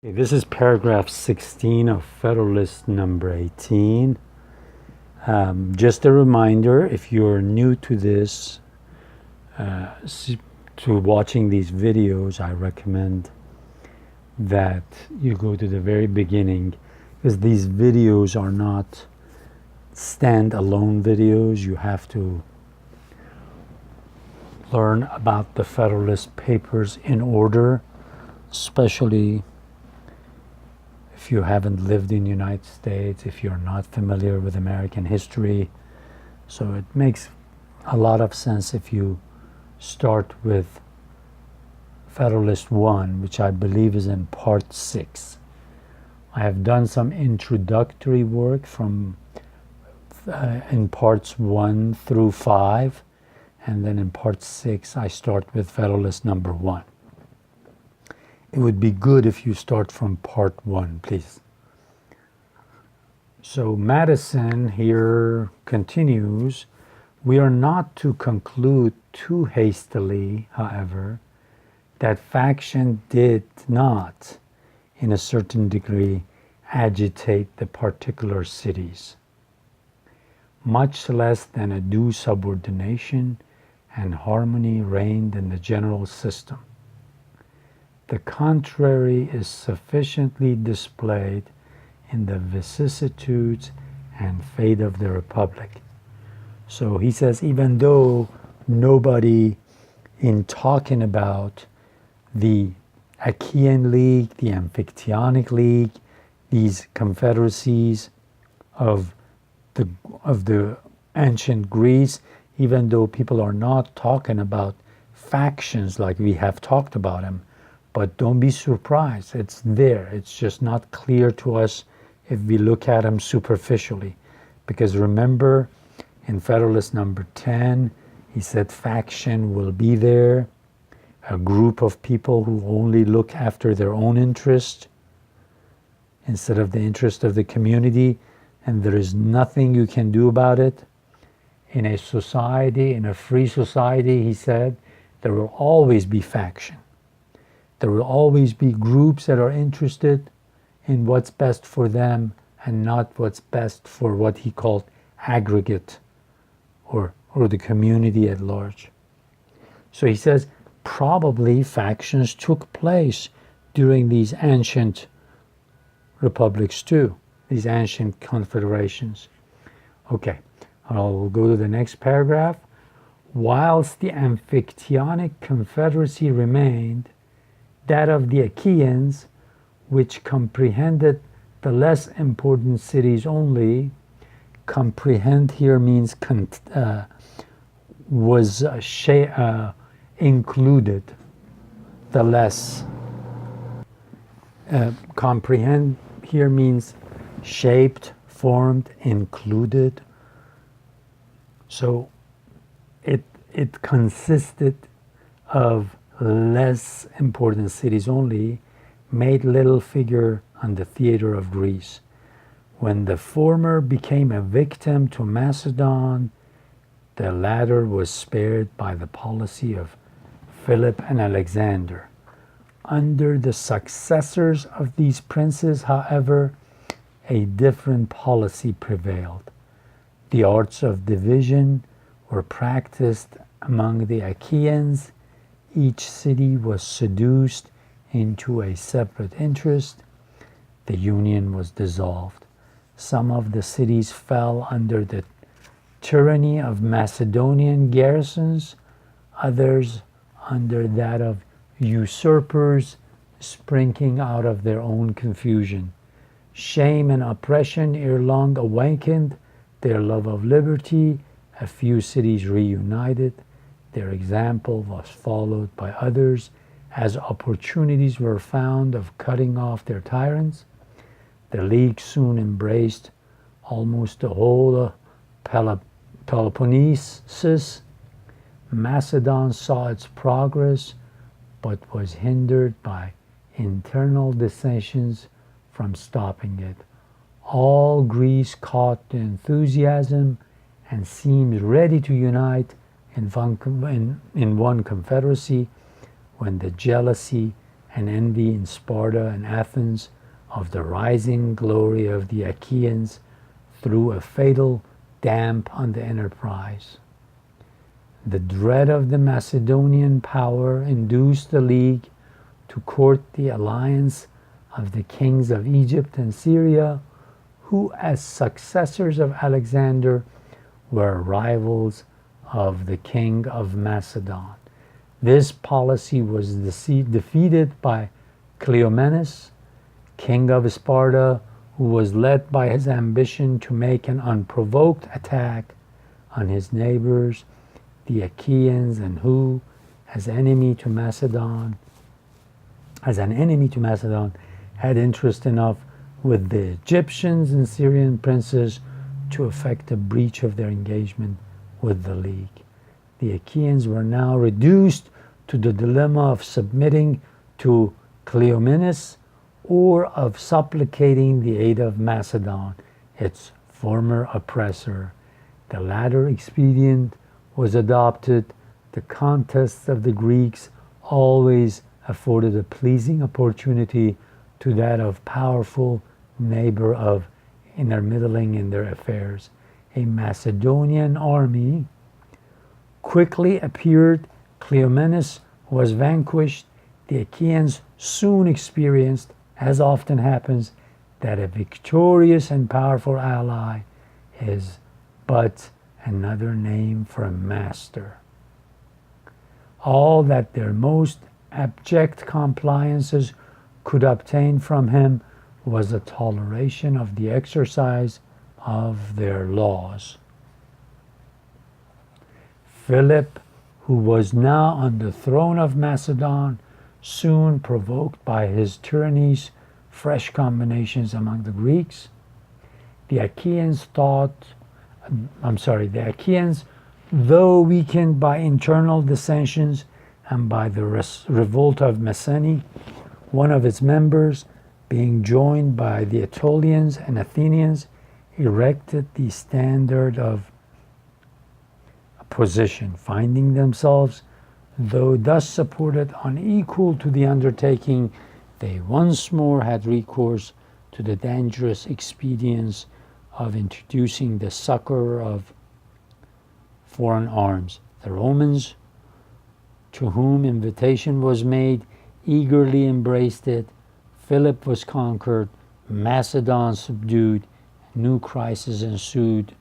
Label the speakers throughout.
Speaker 1: This is paragraph 16 of Federalist number 18. Just a reminder, if you're new to this, to watching these videos, I recommend that you go to the very beginning, because these videos are not stand-alone videos. You have to learn about the Federalist Papers in order, especially if you haven't lived in the United States, if you're not familiar with American history. So it makes a lot of sense if you start with Federalist 1, which I believe is in part 6. I have done some introductory work from in parts 1 through 5, and then in part 6 I start with Federalist number 1. It would be good if you start from part 1, please. So Madison here continues, we are not to conclude too hastily, however, that faction did not, in a certain degree, agitate the particular cities, much less than a due subordination and harmony reigned in the general system. The contrary is sufficiently displayed in the vicissitudes and fate of the Republic. So he says, even though nobody in talking about the Achaean League, the Amphictyonic League, these confederacies of the ancient Greece, even though people are not talking about factions like we have talked about them, but don't be surprised, it's there. It's just not clear to us if we look at them superficially. Because remember, in Federalist number 10, he said faction will be there, a group of people who only look after their own interest instead of the interest of the community, and there is nothing you can do about it. In a society, in a free society, he said, there will always be faction. There will always be groups that are interested in what's best for them and not what's best for what he called aggregate or the community at large. So he says probably factions took place during these ancient republics too, these ancient confederations. Okay, I'll go to the next paragraph. Whilst the Amphictyonic Confederacy remained, that of the Achaeans, which comprehended the less important cities only, comprehend here means was included, the less. Comprehend here means shaped, formed, included. So it consisted of less important cities only, made little figure on the theater of Greece. When the former became a victim to Macedon, the latter was spared by the policy of Philip and Alexander. Under the successors of these princes, however, a different policy prevailed. The arts of division were practiced among the Achaeans. Each city was seduced into a separate interest. The union was dissolved. Some of the cities fell under the tyranny of Macedonian garrisons, others under that of usurpers springing out of their own confusion. Shame and oppression ere long awakened their love of liberty. A few cities reunited. Their example was followed by others as opportunities were found of cutting off their tyrants. The League soon embraced almost the whole of Peloponnesus. Macedon saw its progress, but was hindered by internal dissensions from stopping it. All Greece caught the enthusiasm and seemed ready to unite in one confederacy when the jealousy and envy in Sparta and Athens of the rising glory of the Achaeans threw a fatal damp on the enterprise. The dread of the Macedonian power induced the League to court the alliance of the kings of Egypt and Syria, who, as successors of Alexander, were rivals of the king of Macedon. This policy was defeated by Cleomenes, king of Sparta, who was led by his ambition to make an unprovoked attack on his neighbors, the Achaeans, and who, as an enemy to Macedon, had interest enough with the Egyptians and Syrian princes to effect a breach of their engagement with the League. The Achaeans were now reduced to the dilemma of submitting to Cleomenes or of supplicating the aid of Macedon, its former oppressor. The latter expedient was adopted. The contests of the Greeks always afforded a pleasing opportunity to that of powerful neighbor of intermeddling in their affairs. A Macedonian army quickly appeared. Cleomenes was vanquished. The Achaeans soon experienced, as often happens, that a victorious and powerful ally is but another name for a master. All that their most abject compliances could obtain from him was a toleration of the exercise of their laws. Philip, who was now on the throne of Macedon, soon provoked by his tyrannies fresh combinations among the Greeks. The Achaeans, though weakened by internal dissensions and by the revolt of Messene, one of its members, being joined by the Aetolians and Athenians, erected the standard of opposition, finding themselves, though thus supported, unequal to the undertaking. They once more had recourse to the dangerous expedients of introducing the succor of foreign arms. The Romans, to whom invitation was made, eagerly embraced it. Philip was conquered, Macedon subdued, a new crisis ensued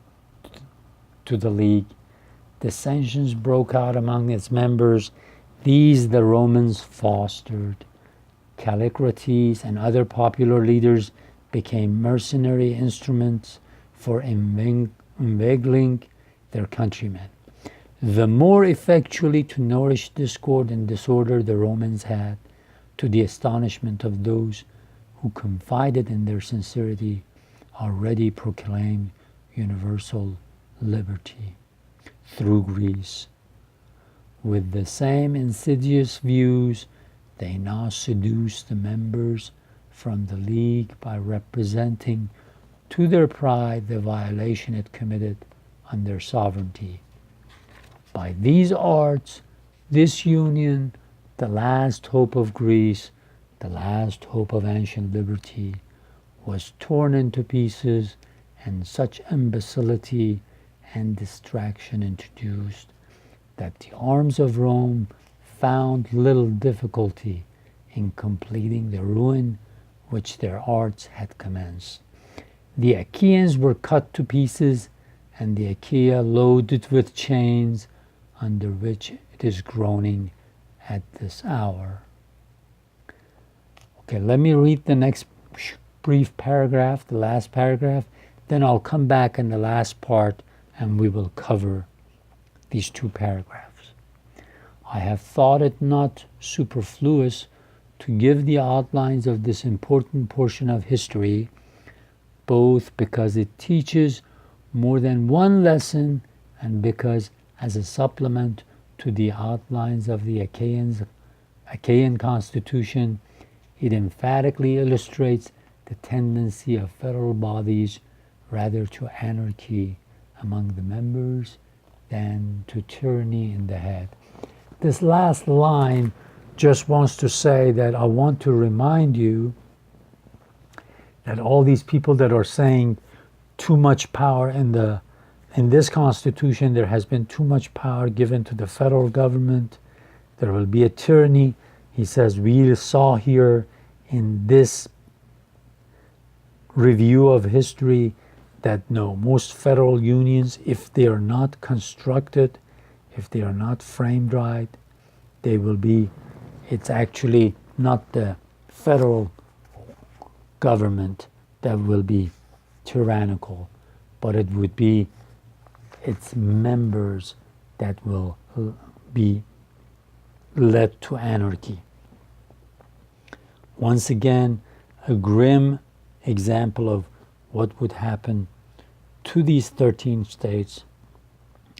Speaker 1: to the League. Dissensions broke out among its members. These the Romans fostered. Callicrates and other popular leaders became mercenary instruments for inveigling their countrymen. The more effectually to nourish discord and disorder the Romans had, to the astonishment of those who confided in their sincerity, already proclaimed universal liberty through Greece. With the same insidious views, they now seduce the members from the League by representing to their pride the violation it committed on their sovereignty. By these arts, this union, the last hope of Greece, the last hope of ancient liberty, was torn into pieces, and such imbecility and distraction introduced that the arms of Rome found little difficulty in completing the ruin which their arts had commenced. The Achaeans were cut to pieces, and the Achaea loaded with chains, under which it is groaning at this hour. Okay, let me read the next brief paragraph, the last paragraph, then I'll come back in the last part and we will cover these two paragraphs. I have thought it not superfluous to give the outlines of this important portion of history, both because it teaches more than one lesson and because, as a supplement to the outlines of the Achaean constitution, it emphatically illustrates the tendency of federal bodies rather to anarchy among the members than to tyranny in the head. This last line just wants to say that I want to remind you that all these people that are saying too much power in this Constitution, there has been too much power given to the federal government. There will be a tyranny. He says we saw here in this review of history that no, most federal unions, if they are not constructed, if they are not framed right, they will be, it's actually not the federal government that will be tyrannical, but it would be its members that will be led to anarchy. Once again, a grim example of what would happen to these 13 states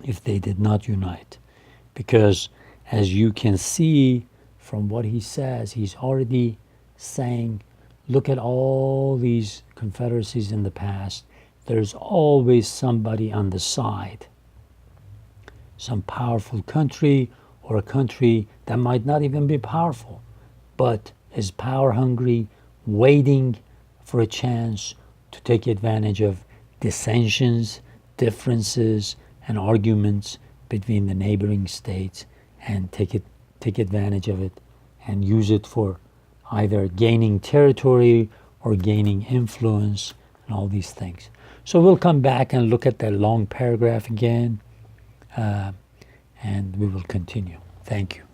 Speaker 1: if they did not unite. Because as you can see from what he says, he's already saying, look at all these confederacies in the past. There's always somebody on the side, some powerful country or a country that might not even be powerful, but is power hungry, waiting for a chance to take advantage of dissensions, differences, and arguments between the neighboring states and take advantage of it and use it for either gaining territory or gaining influence and all these things. So we'll come back and look at that long paragraph again, and we will continue. Thank you.